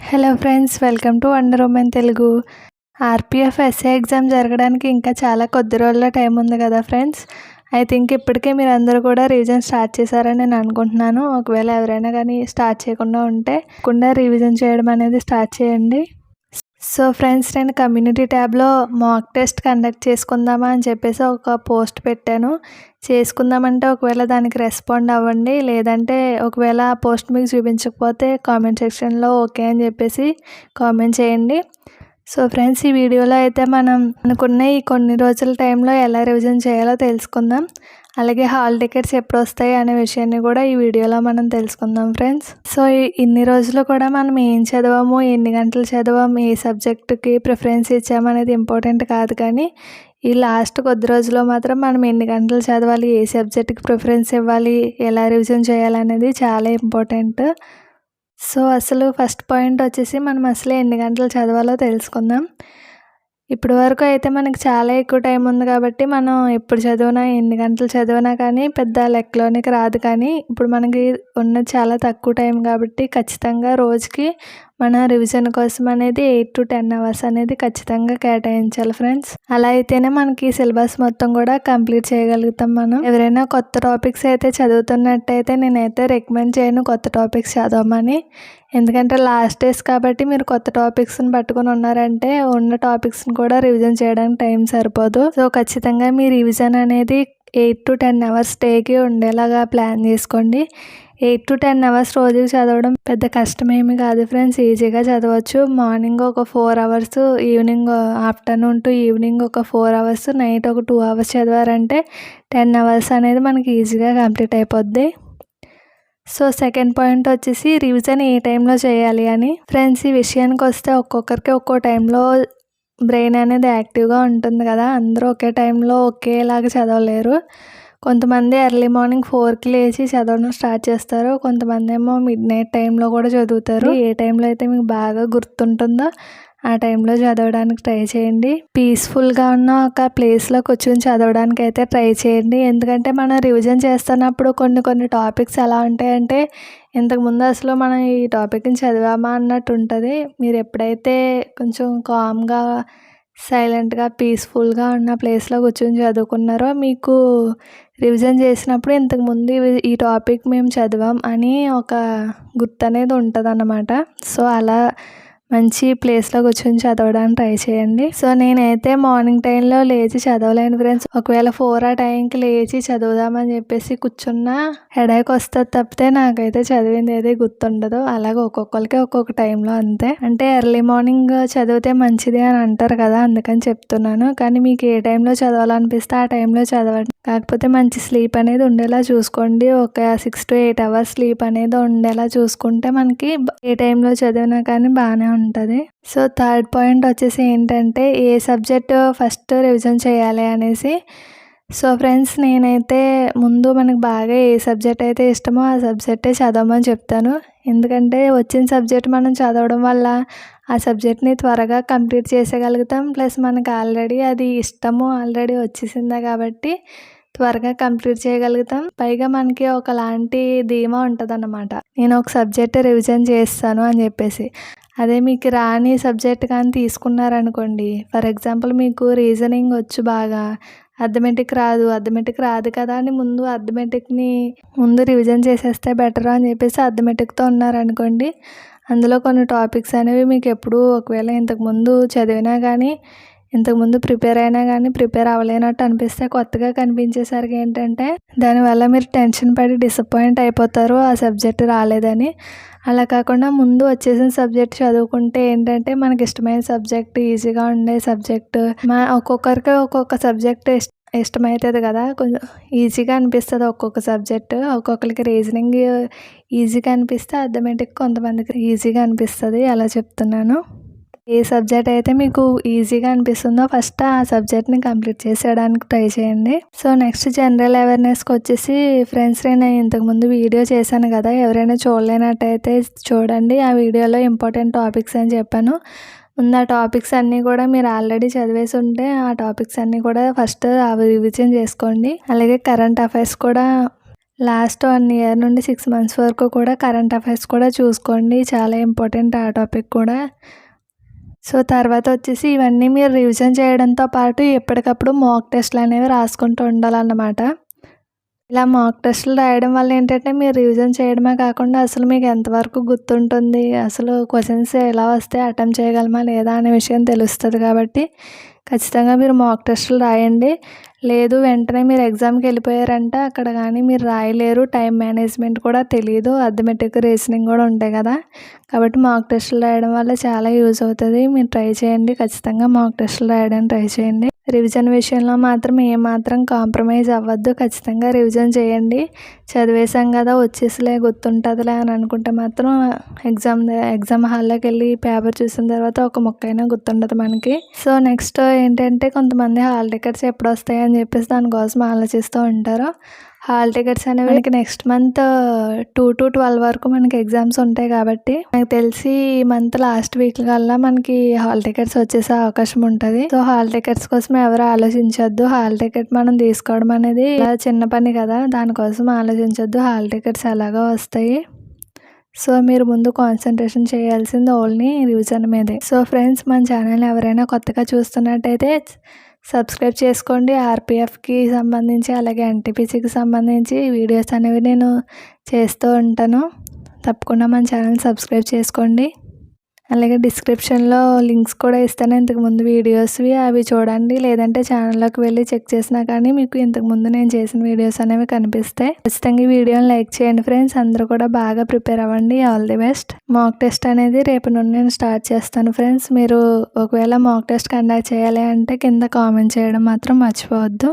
Hello friends, welcome to wonder women Telugu. RPF SA exam జరగడానికి ఇంకా చాలా కొద్ది రోజుల టైం ఉంది కదా ఫ్రెండ్స్. ఐ థింక్ ఇప్పటికే మీరు అందరూ కూడా రివిజన్ స్టార్ట్ చేశారని నేను అనుకుంటున్నాను. ఒకవేళ ఎవరైనా కానీ స్టార్ట్ చేయకుండా ఉంటే రివిజన్ చేయడం అనేది స్టార్ట్ చేయండి. సో ఫ్రెండ్స్, నేను కమ్యూనిటీ ట్యాబ్లో మాక్ టెస్ట్ కండక్ట్ చేసుకుందామా అని చెప్పేసి ఒక పోస్ట్ పెట్టాను. చేసుకుందామంటే ఒకవేళ దానికి రెస్పాండ్ అవ్వండి, లేదంటే ఒకవేళ ఆ పోస్ట్ మీకు చూపించకపోతే కామెంట్ సెక్షన్లో ఓకే అని చెప్పేసి కామెంట్ చేయండి. సో ఫ్రెండ్స్, ఈ వీడియోలో అయితే మనం అనుకున్న ఈ కొన్ని రోజుల టైంలో ఎలా రివిజన్ చేయాలో తెలుసుకుందాం. అలాగే హాల్ టికెట్స్ ఎప్పుడు వస్తాయి అనే విషయాన్ని కూడా ఈ వీడియోలో మనం తెలుసుకుందాం ఫ్రెండ్స్. సో ఇన్ని రోజులు కూడా మనం ఏం చదవాము, ఎన్ని గంటలు చదవాము, ఏ సబ్జెక్టుకి ప్రిఫరెన్స్ ఇచ్చామనేది ఇంపార్టెంట్ కాదు, కానీ ఈ లాస్ట్ కొద్ది రోజుల్లో మాత్రం మనం ఎన్ని గంటలు చదవాలి, ఏ సబ్జెక్ట్కి ప్రిఫరెన్స్ ఇవ్వాలి, ఎలా రివిజన్ చేయాలనేది చాలా ఇంపార్టెంట్. సో అసలు ఫస్ట్ పాయింట్ వచ్చేసి మనం అసలు ఎన్ని గంటలు చదవాలో తెలుసుకుందాం. ఇప్పటి వరకు అయితే మనకి చాలా ఎక్కువ టైం ఉంది కాబట్టి మనం ఎప్పుడు చదివినా ఎన్ని గంటలు చదివినా కానీ పెద్ద లెక్కలోనికి రాదు. కానీ ఇప్పుడు మనకి ఉన్నది చాలా తక్కువ టైం కాబట్టి ఖచ్చితంగా రోజుకి మన రివిజన్ కోసం అనేది 8 to 10 అవర్స్ అనేది ఖచ్చితంగా కేటాయించాలి ఫ్రెండ్స్. అలా అయితేనే మనకి సిలబస్ మొత్తం కూడా కంప్లీట్ చేయగలుగుతాం. మనం ఎవరైనా కొత్త టాపిక్స్ అయితే చదువుతున్నట్టయితే నేనైతే రికమెండ్ చేయను కొత్త టాపిక్స్ చదవమని. ఎందుకంటే లాస్ట్ డేస్ కాబట్టి మీరు కొత్త టాపిక్స్ని పట్టుకొని ఉన్నారంటే ఉన్న టాపిక్స్ని కూడా రివిజన్ చేయడానికి టైం సరిపోదు. సో ఖచ్చితంగా మీ రివిజన్ అనేది 8 to 10 అవర్స్ డేకి ఉండేలాగా ప్లాన్ చేసుకోండి. 8 to 10 అవర్స్ రోజుకి చదవడం పెద్ద కష్టమేమి కాదు ఫ్రెండ్స్, ఈజీగా చదవచ్చు. మార్నింగ్ ఒక 4 hours, evening afternoon to evening ఒక 4 అవర్స్, నైట్ ఒక 2 అవర్స్ చదివారంటే 10 అవర్స్ అనేది మనకి ఈజీగా కంప్లీట్ అయిపోద్ది. సో సెకండ్ పాయింట్ వచ్చేసి రివిజన్ ఏ టైంలో చేయాలి అని. ఫ్రెండ్స్, ఈ విషయానికి వస్తే ఒక్కొక్కరికి ఒక్కో టైంలో బ్రెయిన్ అనేది యాక్టివ్గా ఉంటుంది కదా. అందరూ ఒకే టైంలో ఒకేలాగా చదవలేరు. కొంతమంది ఎర్లీ మార్నింగ్ 4కి లేచి చదవడం స్టార్ట్ చేస్తారు, కొంతమంది ఏమో మిడ్ నైట్ టైంలో కూడా చదువుతారు. ఏ టైంలో అయితే మీకు బాగా గుర్తుంటుందో ఆ టైంలో చదవడానికి ట్రై చేయండి. పీస్ఫుల్గా ఉన్న ఒక ప్లేస్లో కూర్చొని చదవడానికి అయితే ట్రై చేయండి. ఎందుకంటే మనం రివిజన్ చేస్తున్నప్పుడు కొన్ని టాపిక్స్ ఎలా ఉంటాయంటే ఇంతకుముందు అసలు మనం ఈ టాపిక్ని చదివామా అన్నట్టు ఉంటుంది. మీరు ఎప్పుడైతే కొంచెం కామ్గా, సైలెంట్గా, పీస్ఫుల్గా ఉన్న ప్లేస్లో కూర్చొని చదువుకున్నారో మీకు రివిజన్ చేసినప్పుడు ఇంతకుముందు ఈ టాపిక్ మేము చదివాం అని ఒక గుర్తు అనేది ఉంటుంది అన్నమాట. సో అలా మంచి ప్లేస్లో కూర్చొని చదవడానికి ట్రై చేయండి. సో నేనైతే మార్నింగ్ టైంలో లేచి చదవలేను ఫ్రెండ్స్. ఒకవేళ 4 ఆ టైంకి లేచి చదువుదామని చెప్పేసి కూర్చున్నా హెడేక్ వస్తుంది తప్పితే నాకైతే చదివింది ఏది గుర్తుండదు. అలాగే ఒక్కొక్కరికి ఒక్కొక్క టైంలో అంతే. అంటే ఎర్లీ మార్నింగ్ చదివితే మంచిది అని అంటారు కదా, అందుకని చెప్తున్నాను. కానీ మీకు ఏ టైంలో చదవాలనిపిస్తే ఆ టైంలో చదవండి. కాకపోతే మంచి స్లీప్ అనేది ఉండేలా చూసుకోండి. ఒక 6 to 8 అవర్స్ స్లీప్ అనేది ఉండేలా చూసుకుంటే మనకి ఏ టైంలో చదివినా కానీ బాగానే ఉంటుంది. సో థర్డ్ పాయింట్ వచ్చేసి ఏంటంటే ఏ సబ్జెక్ట్ ఫస్ట్ రివిజన్ చేయాలి అనేసి. సో ఫ్రెండ్స్, నేనైతే ముందు మనకు బాగా ఏ సబ్జెక్ట్ అయితే ఇష్టమో ఆ సబ్జెక్టే చదవమని చెప్తాను. ఎందుకంటే వచ్చిన సబ్జెక్ట్ మనం చదవడం వల్ల ఆ సబ్జెక్ట్ని త్వరగా కంప్లీట్ చేసేయగలుగుతాం. ప్లస్ మనకు ఆల్రెడీ అది ఇష్టము ఆల్రెడీ వచ్చేసిందే కాబట్టి త్వరగా కంప్లీట్ చేయగలుగుతాం. పైగా మనకి ఒకలాంటి ధీమా ఉంటుంది అన్నమాట, నేను ఒక సబ్జెక్ట్ రివిజన్ చేస్తాను అని చెప్పేసి. అదే మీకు రాని సబ్జెక్ట్ కానీ తీసుకున్నారనుకోండి, ఫర్ ఎగ్జాంపుల్ మీకు రీజనింగ్ వచ్చు బాగా, అర్థమెటిక్ రాదు కదా అని ముందు అర్థమెటిక్ని ముందు రివిజన్ చేసేస్తే బెటర్ అని చెప్పేసి అర్థమెటిక్తో ఉన్నారనుకోండి, అందులో కొన్ని టాపిక్స్ అనేవి మీకు ఎప్పుడు ఒకవేళ ఇంతకుముందు చదివినా కానీ ఇంతకుముందు ప్రిపేర్ అయినా కానీ ప్రిపేర్ అవ్వలేనట్టు అనిపిస్తే కొత్తగా కనిపించేసరికి ఏంటంటే దానివల్ల మీరు టెన్షన్ పడి డిసప్పాయింట్ అయిపోతారు ఆ సబ్జెక్ట్ రాలేదని. అలా కాకుండా ముందు వచ్చేసిన సబ్జెక్ట్ చదువుకుంటే ఏంటంటే మనకి ఇష్టమైన సబ్జెక్ట్, ఈజీగా ఉండే సబ్జెక్టు, ఒక్కొక్కరికి ఒక్కొక్క సబ్జెక్ట్ ఇష్టమవుతుంది కదా, కొంచెం ఈజీగా అనిపిస్తుంది ఒక్కొక్క సబ్జెక్టు. ఒక్కొక్కరికి రీజనింగ్ ఈజీగా అనిపిస్తే అర్థమెటిక్ కొంతమందికి ఈజీగా అనిపిస్తుంది. అలా చెప్తున్నాను. ఏ సబ్జెక్ట్ అయితే మీకు ఈజీగా అనిపిస్తుందో ఫస్ట్ ఆ సబ్జెక్ట్ని కంప్లీట్ చేసేయడానికి ట్రై చేయండి. సో నెక్స్ట్ జనరల్ అవేర్నెస్కి వచ్చేసి ఫ్రెండ్స్, నేను ఇంతకుముందు వీడియో చేశాను కదా, ఎవరైనా చూడలేనట్టయితే చూడండి. ఆ వీడియోలో ఇంపార్టెంట్ టాపిక్స్ అని చెప్పాను. ముందు ఆ టాపిక్స్ అన్నీ కూడా మీరు ఆల్రెడీ చదివేసి ఉంటే ఆ టాపిక్స్ అన్నీ కూడా ఫస్ట్ అవి రివిజన్ చేసుకోండి. అలాగే కరెంట్ అఫైర్స్ కూడా లాస్ట్ 1 ఇయర్ నుండి 6 మంత్స్ వరకు కూడా కరెంట్ అఫైర్స్ కూడా చూసుకోండి, చాలా ఇంపార్టెంట్ ఆ టాపిక్ కూడా. సో తర్వాత వచ్చేసి ఇవన్నీ మీరు రివిజన్ చేయడంతో పాటు ఎప్పటికప్పుడు మాక్ టెస్ట్లు అనేవి రాసుకుంటూ ఉండాలన్నమాట. ఇలా మాక్ టెస్టులు రాయడం వల్ల ఏంటంటే మీరు రివిజన్ చేయడమే కాకుండా అసలు మీకు ఎంతవరకు గుర్తుంటుంది, అసలు క్వశ్చన్స్ ఎలా వస్తే అటెంప్ట్ చేయగలమా లేదా అనే విషయం తెలుస్తుంది. కాబట్టి ఖచ్చితంగా మీరు మాక్ టెస్టులు రాయండి. లేదు వెంటనే మీరు ఎగ్జామ్కి వెళ్ళిపోయారంటే అక్కడ కానీ మీరు రాయలేరు, టైం మేనేజ్మెంట్ కూడా తెలియదు, అర్థమెటిక్ రీజనింగ్ కూడా ఉంటాయి కదా. కాబట్టి మాక్ టెస్టులు రాయడం వల్ల చాలా యూజ్ అవుతుంది. మీరు ట్రై చేయండి, ఖచ్చితంగా మాక్ టెస్టులు రాయడానికి ట్రై చేయండి. రివిజన్ విషయంలో మాత్రం ఏమాత్రం కాంప్రమైజ్ అవ్వద్దు, ఖచ్చితంగా రివిజన్ చేయండి. చదివేసాం కదా వచ్చేసిలే గుర్తుంటుందిలే అని అనుకుంటే మాత్రం ఎగ్జామ్ హాల్లోకి వెళ్ళి పేపర్ చూసిన తర్వాత ఒక ముక్కైనా గుర్తుండదు మనకి. సో నెక్స్ట్ ఏంటంటే కొంతమంది హాల్ టికెట్స్ ఎప్పుడు వస్తాయి అని చెప్పేసి దానికోసం ఆలోచిస్తూ ఉంటారు. హాల్ టికెట్స్ అనేవి మనకి నెక్స్ట్ మంత్ 2 to 12 వరకు మనకి ఎగ్జామ్స్ ఉంటాయి. కాబట్టి నాకు తెలిసి ఈ మంత్ లాస్ట్ వీక్ కల్లా మనకి హాల్ టికెట్స్ వచ్చేసే అవకాశం ఉంటుంది. సో హాల్ టికెట్స్ కోసం ఎవరు ఆలోచించొద్దు. హాల్ టికెట్ మనం తీసుకోవడం అనేది చిన్న పని కదా, దానికోసం ఆలోచించొద్దు. హాల్ టికెట్స్ ఎలాగో వస్తాయి. సో మీరు ముందు కాన్సన్ట్రేషన్ చేయాల్సింది ఓన్లీ రివిజన్ మీదే. సో ఫ్రెండ్స్, మన ఛానల్ ఎవరైనా కొత్తగా చూస్తున్నట్టయితే సబ్స్క్రైబ్ చేసుకోండి. ఆర్పిఎఫ్కి సంబంధించి అలాగే ఎన్టీపీసీకి సంబంధించి వీడియోస్ అనేవి నేను చేస్తూ ఉంటాను. తప్పకుండా మన ఛానల్ సబ్స్క్రైబ్ చేసుకోండి. అలాగే డిస్క్రిప్షన్లో లింక్స్ కూడా ఇస్తాను ఇంతకుముందు వీడియోస్వి, అవి చూడండి. లేదంటే ఛానల్లోకి వెళ్ళి చెక్ చేసినా కానీ మీకు ఇంతకుముందు నేను చేసిన వీడియోస్ అనేవి కనిపిస్తాయి. ఖచ్చితంగా ఈ వీడియోని లైక్ చేయండి ఫ్రెండ్స్. అందరూ కూడా బాగా ప్రిపేర్ అవ్వండి. All the best. Mock test అనేది రేపు నుండి నేను స్టార్ట్ చేస్తాను ఫ్రెండ్స్. మీరు ఒకవేళ మాక్ టెస్ట్ కండక్ట్ చేయాలి అంటే కింద కామెంట్ చేయడం మాత్రం మర్చిపోవద్దు.